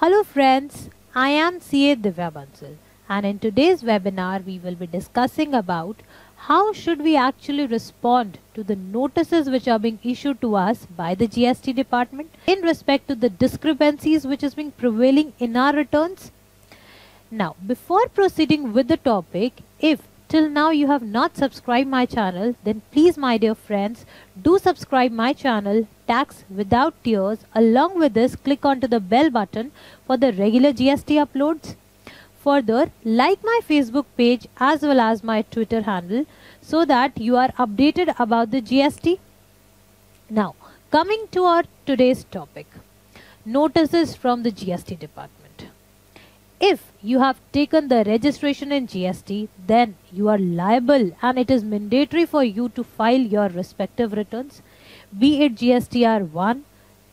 Hello friends, I am CA Divya Bansal, and in today's webinar we will be discussing about how should we actually respond to the notices which are being issued to us by the GST department in respect to the discrepancies which is being prevailing in our returns. Now, before proceeding with the topic, if till now you have not subscribed my channel, then please my dear friends, do subscribe my channel Tax Without Tears. Along with this, click onto the bell button for the regular GST uploads. Further, like my Facebook page as well as my Twitter handle so that you are updated about the GST. Now, coming to our today's topic, notices from the GST department. If you have taken the registration in GST, then you are liable and it is mandatory for you to file your respective returns, be it GSTR 1,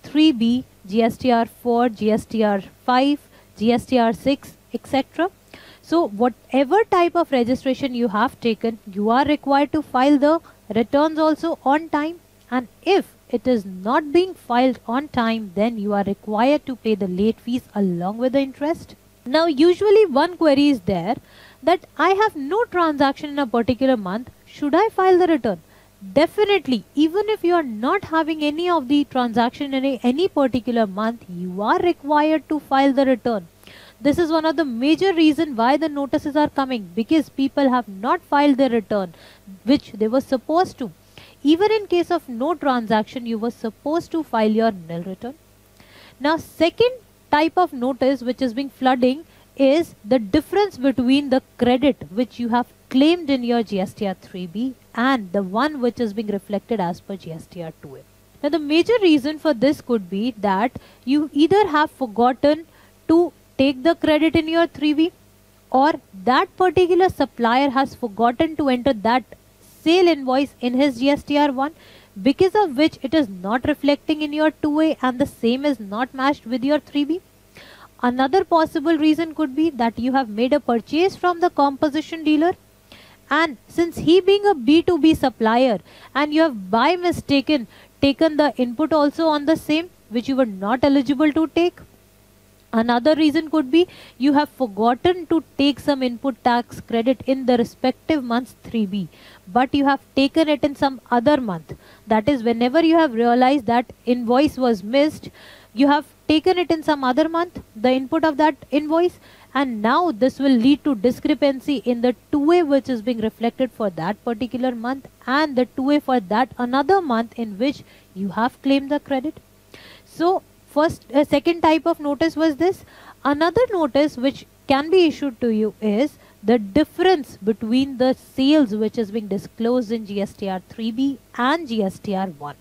3B, GSTR 4, GSTR 5, GSTR 6, etc. So whatever type of registration you have taken, you are required to file the returns also on time, and if it is not being filed on time, then you are required to pay the late fees along with the interest. Now usually one query is there that I have no transaction in a particular month, should I file the return? Definitely, even if you are not having any of the transaction in any particular month, you are required to file the return. This is one of the major reasons why the notices are coming, because people have not filed their return which they were supposed to. Even in case of no transaction, you were supposed to file your nil return. Now second type of notice which is being flooding is the difference between the credit which you have claimed in your GSTR 3B and the one which is being reflected as per GSTR 2A. Now the major reason for this could be that you either have forgotten to take the credit in your 3B, or that particular supplier has forgotten to enter that sale invoice in his GSTR 1, because of which it is not reflecting in your 2A and the same is not matched with your 3B. Another possible reason could be that you have made a purchase from the composition dealer, and since he being a B2B supplier and you have by mistaken taken the input also on the same which you were not eligible to take. Another reason could be you have forgotten to take some input tax credit in the respective month's 3B, but you have taken it in some other month. That is, whenever you have realized that invoice was missed, you have taken it in some other month, the input of that invoice, and now this will lead to discrepancy in the 2A which is being reflected for that particular month and the 2A for that another month in which you have claimed the credit. So second type of notice was this. Another notice which can be issued to you is the difference between the sales which is being disclosed in GSTR 3B and GSTR 1.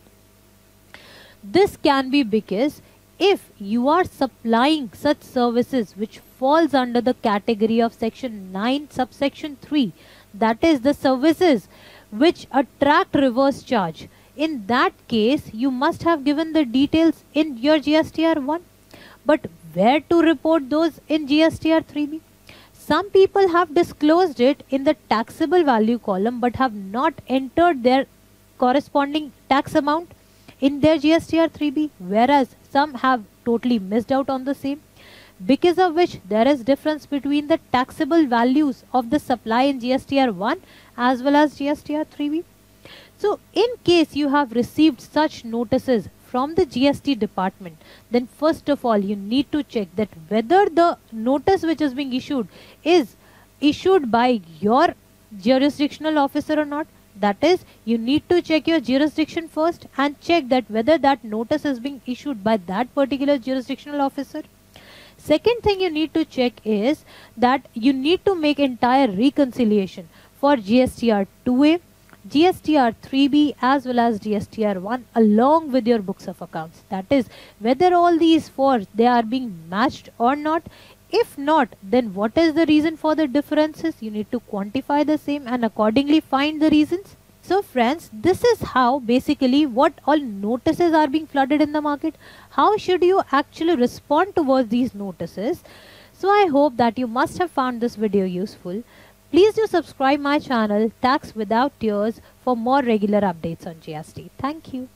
This can be because if you are supplying such services which falls under the category of section 9 subsection 3, that is the services which attract reverse charge, in that case you must have given the details in your GSTR 1, but where to report those in GSTR 3B? Some people have disclosed it in the taxable value column but have not entered their corresponding tax amount in their GSTR 3B, whereas some have totally missed out on the same, because of which there is difference between the taxable values of the supply in GSTR 1 as well as GSTR 3B. So in case you have received such notices from the GST department, then first of all you need to check that whether the notice which is being issued is issued by your jurisdictional officer or not. That is, you need to check your jurisdiction first and check that whether that notice is being issued by that particular jurisdictional officer. Second thing you need to check is that you need to make entire reconciliation for GSTR 2A, GSTR 3B as well as GSTR 1 along with your books of accounts. That is, whether all these four they are being matched or not. If not, then what is the reason for the differences? You need to quantify the same and accordingly find the reasons. So friends, this is how basically what all notices are being flooded in the market. How should you actually respond towards these notices? So I hope that you must have found this video useful. Please do subscribe my channel Tax Without Tears for more regular updates on GST. Thank you.